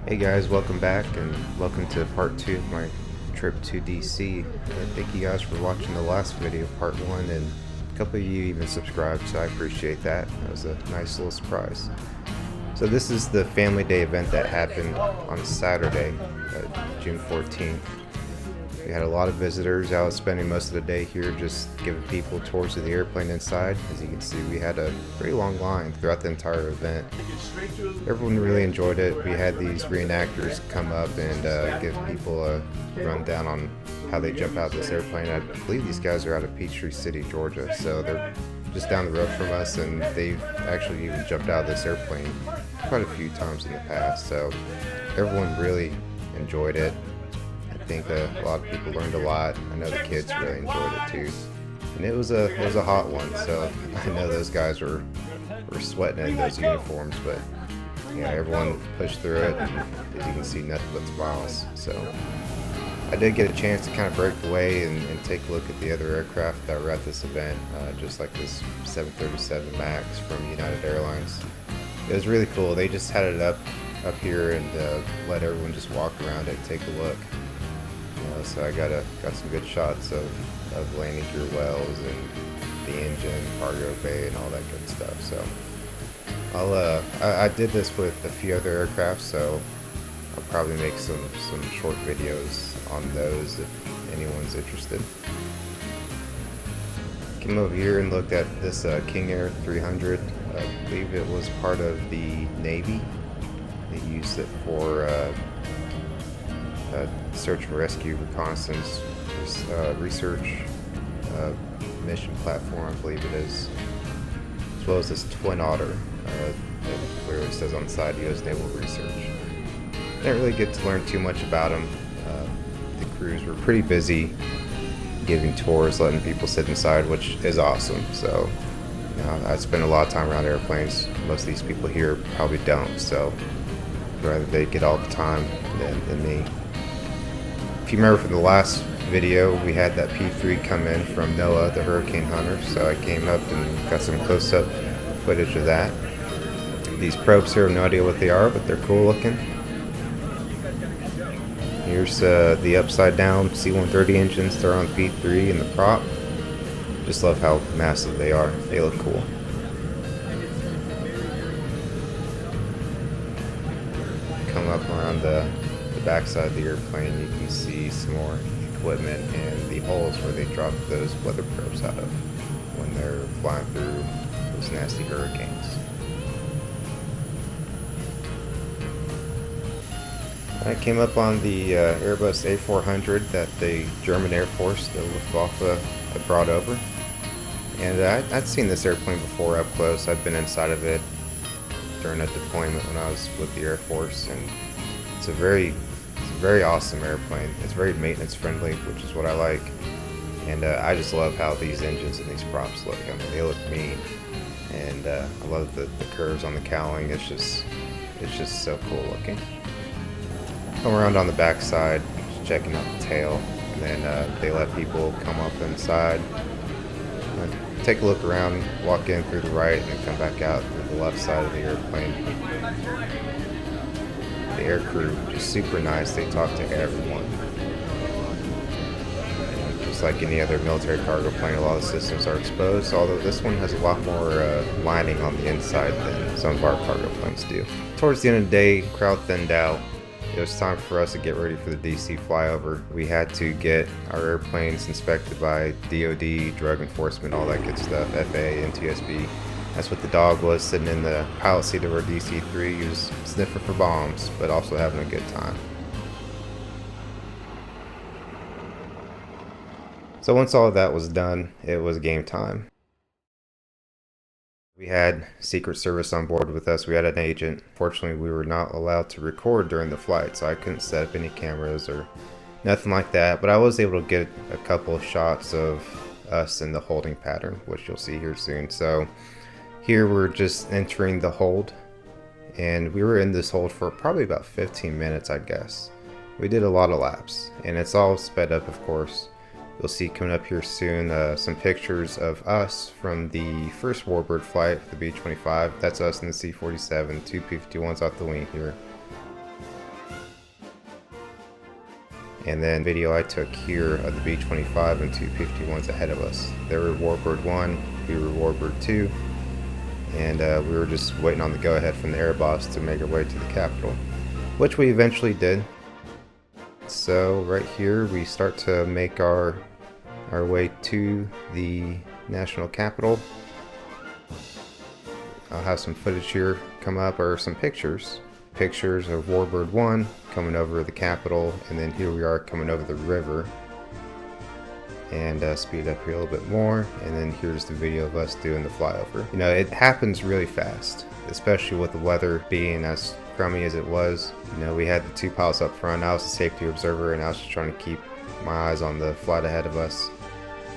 Hey guys, welcome back and welcome to part 2 of my trip to DC. Thank you guys for watching the last video, part 1, and a couple of you even subscribed, so I appreciate that. That was a nice little surprise. So this is the Family Day event that happened on Saturday, June 14th. We had a lot of visitors out spending most of the day here just giving people tours of the airplane inside. As you can see, we had a pretty long line throughout the entire event. Everyone really enjoyed it. We had these reenactors come up and give people a rundown on how they jump out of this airplane. I believe these guys are out of Peachtree City, Georgia, so they're just down the road from us, and they've actually even jumped out of this airplane quite a few times in the past, so everyone really enjoyed it. I think a lot of people learned a lot. I know the kids really enjoyed it too, and it was a hot one. So I know those guys were sweating in those uniforms, but yeah, everyone pushed through it. And as you can see, nothing but smiles. So I did get a chance to kind of break away and take a look at the other aircraft that were at this event, just like this 737 MAX from United Airlines. It was really cool. They just had it up here and let everyone just walk around it and take a look. So I got some good shots of landing gear wells and the engine, cargo bay, and all that good stuff. So I did this with a few other aircraft, so I'll probably make some short videos on those if anyone's interested. Came over here and looked at this King Air 300. I believe it was part of the Navy. They used it for search and rescue, reconnaissance, research mission platform, I believe it is, as well as this Twin Otter, where it says on the side US Naval Research. Didn't really get to learn too much about them. The crews were pretty busy giving tours, letting people sit inside, which is awesome. So, I spend a lot of time around airplanes. Most of these people here probably don't, so I'd rather they get all the time than me. If you remember from the last video, we had that P3 come in from NOAA, the Hurricane Hunter, so I came up and got some close-up footage of that. These probes here, I have no idea what they are, but they're cool looking. Here's the upside-down C-130 engines. They're on P3 in the prop. Just love how massive they are. They look cool. Come up around the backside of the airplane, you can see some more equipment and the holes where they drop those weather probes out of when they're flying through those nasty hurricanes. I came up on the Airbus A400 that the German Air Force, the Luftwaffe, had brought over. And I'd seen this airplane before up close. I'd been inside of it during a deployment when I was with the Air Force, and it's a very awesome airplane. It's very maintenance friendly, which is what I like. And I just love how these engines and these props look. I mean, they look mean. And I love the curves on the cowling. It's just so cool looking. Come around on the back side, just checking out the tail, and then they let people come up inside, take a look around, walk in through the right, and then come back out through the left side of the airplane. The air crew, just super nice. They talk to everyone. Just like any other military cargo plane, a lot of systems are exposed, although this one has a lot more lining on the inside than some of our cargo planes do. Towards the end of the day, crowd thinned out. It was time for us to get ready for the DC flyover. We had to get our airplanes inspected by DoD, drug enforcement, all that good stuff, FAA, NTSB. That's what the dog was, sitting in the pilot seat of our DC-3. He was sniffing for bombs, but also having a good time. So once all of that was done, it was game time. We had Secret Service on board with us. We had an agent. Fortunately, we were not allowed to record during the flight, so I couldn't set up any cameras or nothing like that. But I was able to get a couple of shots of us in the holding pattern, which you'll see here soon. So here we're just entering the hold, and we were in this hold for probably about 15 minutes, I guess. We did a lot of laps, and it's all sped up, of course. You'll see coming up here soon some pictures of us from the first warbird flight, the B-25. That's us in the C-47, two P-51s off the wing here. And then video I took here of the B-25 and 251s ahead of us. They were Warbird 1, we were Warbird 2, and we were just waiting on the go-ahead from the Airbus to make our way to the Capitol, which we eventually did. So right here we start to make our way to the National Capitol. I'll have some footage here come up, or some pictures of Warbird 1 coming over the Capitol, and then here we are coming over the river. And speed up here a little bit more, and then here's the video of us doing the flyover. You know, it happens really fast, especially with the weather being as crummy as it was. You know, we had the two pilots up front. I was the safety observer, and I was just trying to keep my eyes on the flight ahead of us.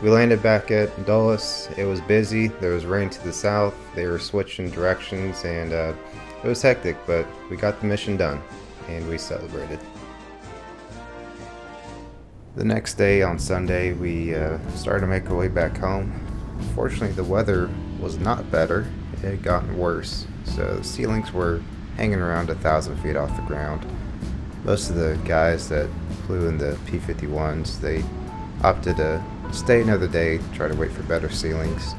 We landed back at Dulles. It was busy. There was rain to the south. They were switching directions, and it was hectic, but we got the mission done, and we celebrated. The next day, on Sunday, we started to make our way back home. Fortunately, the weather was not better. It had gotten worse, so the ceilings were hanging around 1,000 feet off the ground. Most of the guys that flew in the P-51s, they opted to stay another day, try to wait for better ceilings.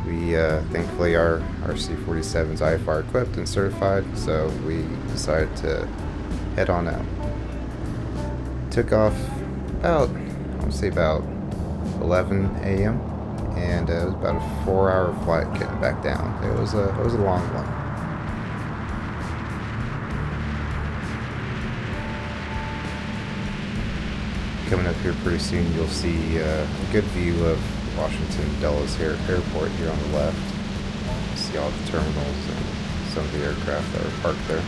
We thankfully our C-47's IFR equipped and certified, so we decided to head on out. Took off about, I want to say about 11 a.m. and it was about a 4-hour flight getting back down. It was a long one. Coming up here pretty soon, you'll see a good view of Washington Dulles Airport here on the left. You see all the terminals and some of the aircraft that are parked there.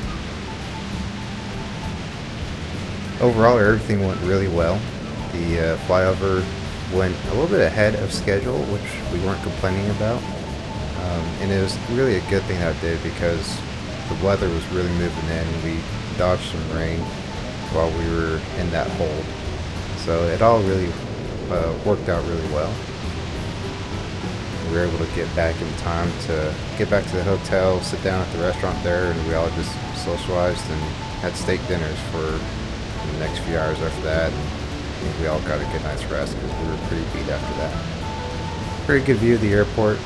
Overall, everything went really well. The flyover went a little bit ahead of schedule, which we weren't complaining about. And it was really a good thing that I did, because the weather was really moving in. We dodged some rain while we were in that hold. So it all really worked out really well. We were able to get back in time to get back to the hotel, sit down at the restaurant there, and we all just socialized and had steak dinners for the next few hours after that. And I think we all got a good night's rest because we were pretty beat after that. Pretty good view of the airport.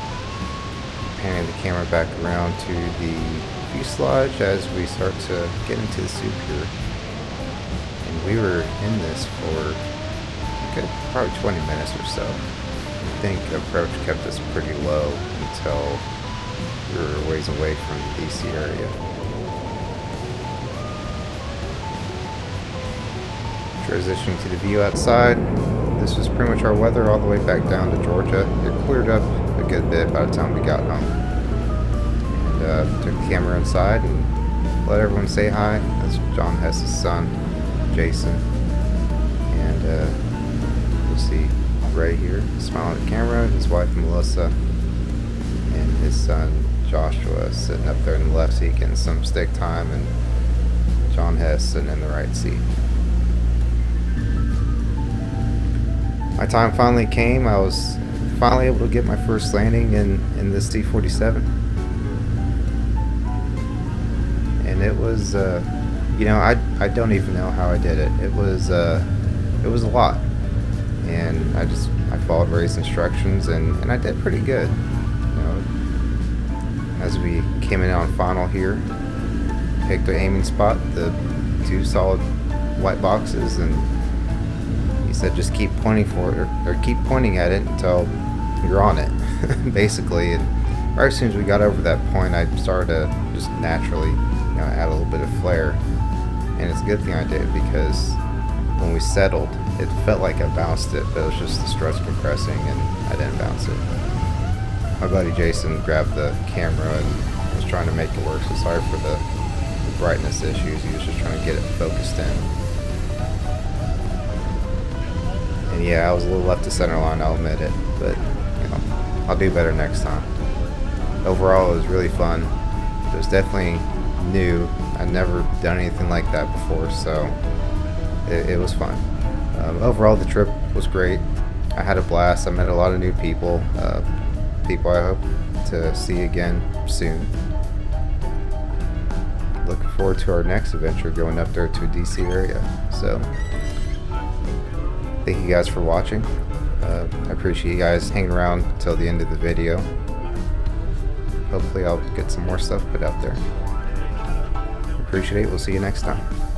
Panning the camera back around to the fuselage as we start to get into the soup here. And we were in this for probably 20 minutes or so. I think approach kept us pretty low until we were a ways away from the DC area. Transitioning to the view outside, this was pretty much our weather all the way back down to Georgia. It cleared up a good bit by the time we got home. And took the camera inside and let everyone say hi. That's John Hess's son, Jason. And you'll see Ray here smiling at the camera, his wife Melissa, and his son Joshua sitting up there in the left seat getting some stick time, and John Hess sitting in the right seat. My time finally came. I was finally able to get my first landing in this C-47. And it was, you know, I don't even know how I did it. It was a lot. And I followed Ray's instructions, and I did pretty good. You know, as we came in on final here, picked an aiming spot, the two solid white boxes, and he said just keep pointing for it, or keep pointing at it until you're on it, basically. And right as soon as we got over that point, I started to just naturally, you know, add a little bit of flair. And it's a good thing I did, because when we settled, it felt like I bounced it, but it was just the struts compressing, and I didn't bounce it. My buddy Jason grabbed the camera and was trying to make it work, so sorry for the brightness issues. He was just trying to get it focused in. And yeah, I was a little left to center line, I'll admit it, but you know, I'll do better next time. Overall, it was really fun. It was definitely new. I'd never done anything like that before, so it was fun. Overall, the trip was great. I had a blast. I met a lot of new people, people I hope to see again soon. Looking forward to our next adventure, going up there to a DC area. So Thank you guys for watching. I appreciate you guys hanging around till the end of the video. Hopefully I'll get some more stuff put out there. Appreciate it. We'll see you next time.